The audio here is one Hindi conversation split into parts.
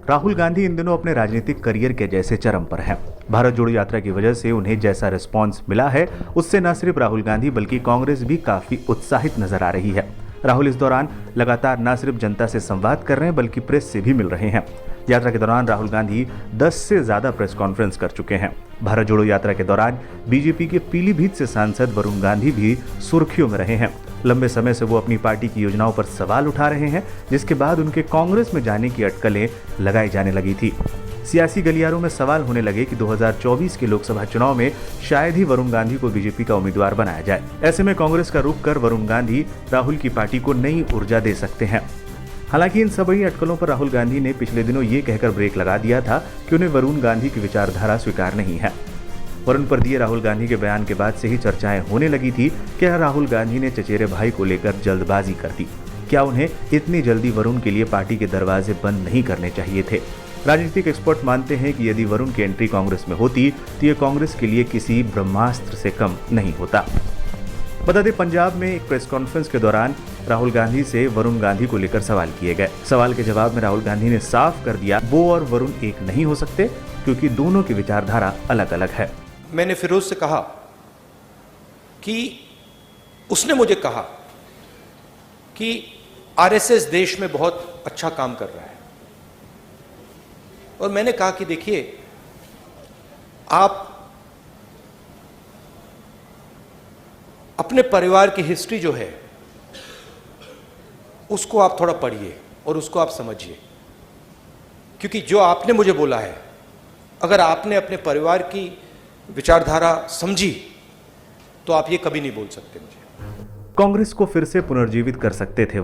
राहुल गांधी इन दिनों अपने राजनीतिक करियर के जैसे चरम पर हैं। भारत जोड़ो यात्रा की वजह से उन्हें जैसा रिस्पॉन्स मिला है, उससे न सिर्फ राहुल गांधी बल्कि कांग्रेस भी काफी उत्साहित नजर आ रही है। राहुल इस दौरान लगातार न सिर्फ जनता से संवाद कर रहे हैं बल्कि प्रेस से भी मिल रहे हैं। यात्रा के दौरान राहुल गांधी 10 से ज्यादा प्रेस कॉन्फ्रेंस कर चुके हैं। भारत जोड़ो यात्रा के दौरान बीजेपी के पीलीभीत से सांसद वरुण गांधी भी सुर्खियों में रहे हैं। लंबे समय से वो अपनी पार्टी की योजनाओं पर सवाल उठा रहे हैं, जिसके बाद उनके कांग्रेस में जाने की अटकलें लगाई जाने लगी थी। सियासी गलियारों में सवाल होने लगे कि 2024 के लोकसभा चुनाव में शायद ही वरुण गांधी को बीजेपी का उम्मीदवार बनाया जाए। ऐसे में कांग्रेस का रुख कर वरुण गांधी राहुल की पार्टी को नई ऊर्जा दे सकते हैं। हालांकि इन सभी अटकलों पर राहुल गांधी ने पिछले दिनों ये कहकर ब्रेक लगा दिया था कि उन्हें वरुण गांधी की विचारधारा स्वीकार नहीं है। वरुण पर दिए राहुल गांधी के बयान के बाद से ही चर्चाएं होने लगी थी कि क्या राहुल गांधी ने चचेरे भाई को लेकर जल्दबाजी कर दी। क्या उन्हें इतनी जल्दी वरुण के लिए पार्टी के दरवाजे बंद नहीं करने चाहिए थे। राजनीतिक एक्सपर्ट मानते हैं कि यदि वरुण की एंट्री कांग्रेस में होती तो ये कांग्रेस के लिए किसी ब्रह्मास्त्र से कम नहीं होता। बता दें, पंजाब में एक प्रेस कॉन्फ्रेंस के दौरान राहुल गांधी से वरुण गांधी को लेकर सवाल किए गए। सवाल के जवाब में राहुल गांधी ने साफ कर दिया वो और वरुण एक नहीं हो सकते, क्योंकि दोनों की विचारधारा अलग अलग है। मैंने फिरोज से कहा कि उसने मुझे कहा कि आरएसएस देश में बहुत अच्छा काम कर रहा है, और मैंने कहा कि देखिए, आप अपने परिवार की हिस्ट्री जो है उसको आप थोड़ा पढ़िए और उसको आप समझिए, क्योंकि जो आपने मुझे बोला है, अगर आपने अपने परिवार की विचारधारा समझी तो आप ये कभी नहीं बोल सकते मुझे। कांग्रेस को फिर से पुनर्जीवित कर सकते थे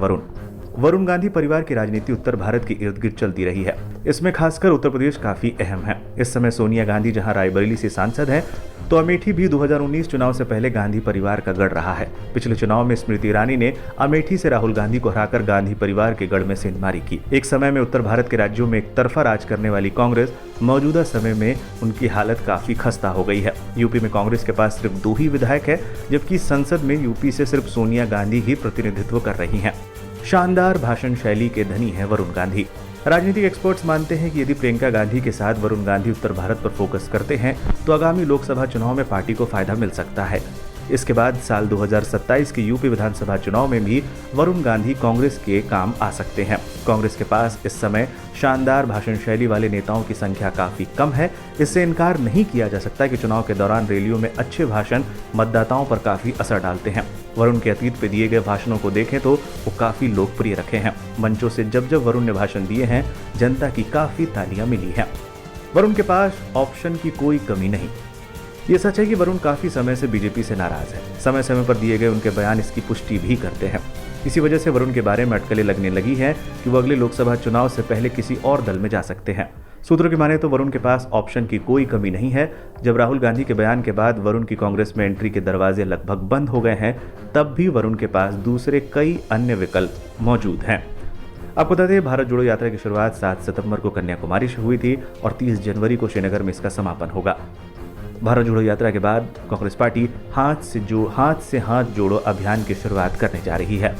वरुण गांधी परिवार की राजनीति उत्तर भारत के इर्द गिर्द चलती रही है। इसमें खासकर उत्तर प्रदेश काफी अहम है। इस समय सोनिया गांधी जहां रायबरेली से सांसद हैं, तो अमेठी भी 2019 चुनाव से पहले गांधी परिवार का गढ़ रहा है। पिछले चुनाव में स्मृति ईरानी ने अमेठी से राहुल गांधी को हराकर गांधी परिवार के गढ़ में सेंधमारी की। एक समय में उत्तर भारत के राज्यों में एक तरफा राज करने वाली कांग्रेस मौजूदा समय में उनकी हालत काफी खस्ता हो गई है। यूपी में कांग्रेस के पास सिर्फ 2 ही विधायक है, जबकि संसद में यूपी से सिर्फ सोनिया गांधी ही प्रतिनिधित्व कर रही हैं। शानदार भाषण शैली के धनी है वरुण गांधी। राजनीतिक एक्सपर्ट्स मानते हैं कि यदि प्रियंका गांधी के साथ वरुण गांधी उत्तर भारत पर फोकस करते हैं तो आगामी लोकसभा चुनाव में पार्टी को फायदा मिल सकता है। इसके बाद साल 2027 के यूपी विधानसभा चुनाव में भी वरुण गांधी कांग्रेस के काम आ सकते हैं। कांग्रेस के पास इस समय शानदार भाषण शैली वाले नेताओं की संख्या काफी कम है। इससे इनकार नहीं किया जा सकता कि चुनाव के दौरान रैलियों में अच्छे भाषण मतदाताओं पर काफी असर डालते हैं। वरुण के अतीत पे दिए गए भाषणों को देखें तो वो काफी लोकप्रिय रखे हैं। मंचों से जब वरुण ने भाषण दिए हैं, जनता की काफी तालियां मिली हैं। वरुण के पास ऑप्शन की कोई कमी नहीं। ये सच है कि वरुण काफी समय से बीजेपी से नाराज है। समय समय पर दिए गए उनके बयान इसकी पुष्टि भी करते हैं। इसी वजह से वरुण के बारे में अटकलें लगने लगी हैं कि वो अगले लोकसभा चुनाव से पहले किसी और दल में जा सकते हैं। सूत्रों की माने तो वरुण के पास ऑप्शन की कोई कमी नहीं है। जब राहुल गांधी के बयान के बाद वरुण की कांग्रेस में एंट्री के दरवाजे लगभग बंद हो गए हैं, तब भी वरुण के पास दूसरे कई अन्य विकल्प मौजूद हैं। आपको बता दें, भारत जोड़ो यात्रा की शुरुआत 7 सितंबर को कन्याकुमारी से हुई थी और 30 जनवरी को श्रीनगर में इसका समापन होगा। भारत जोड़ो यात्रा के बाद कांग्रेस पार्टी हाथ से हाथ जोड़ो अभियान की शुरुआत करने जा रही है।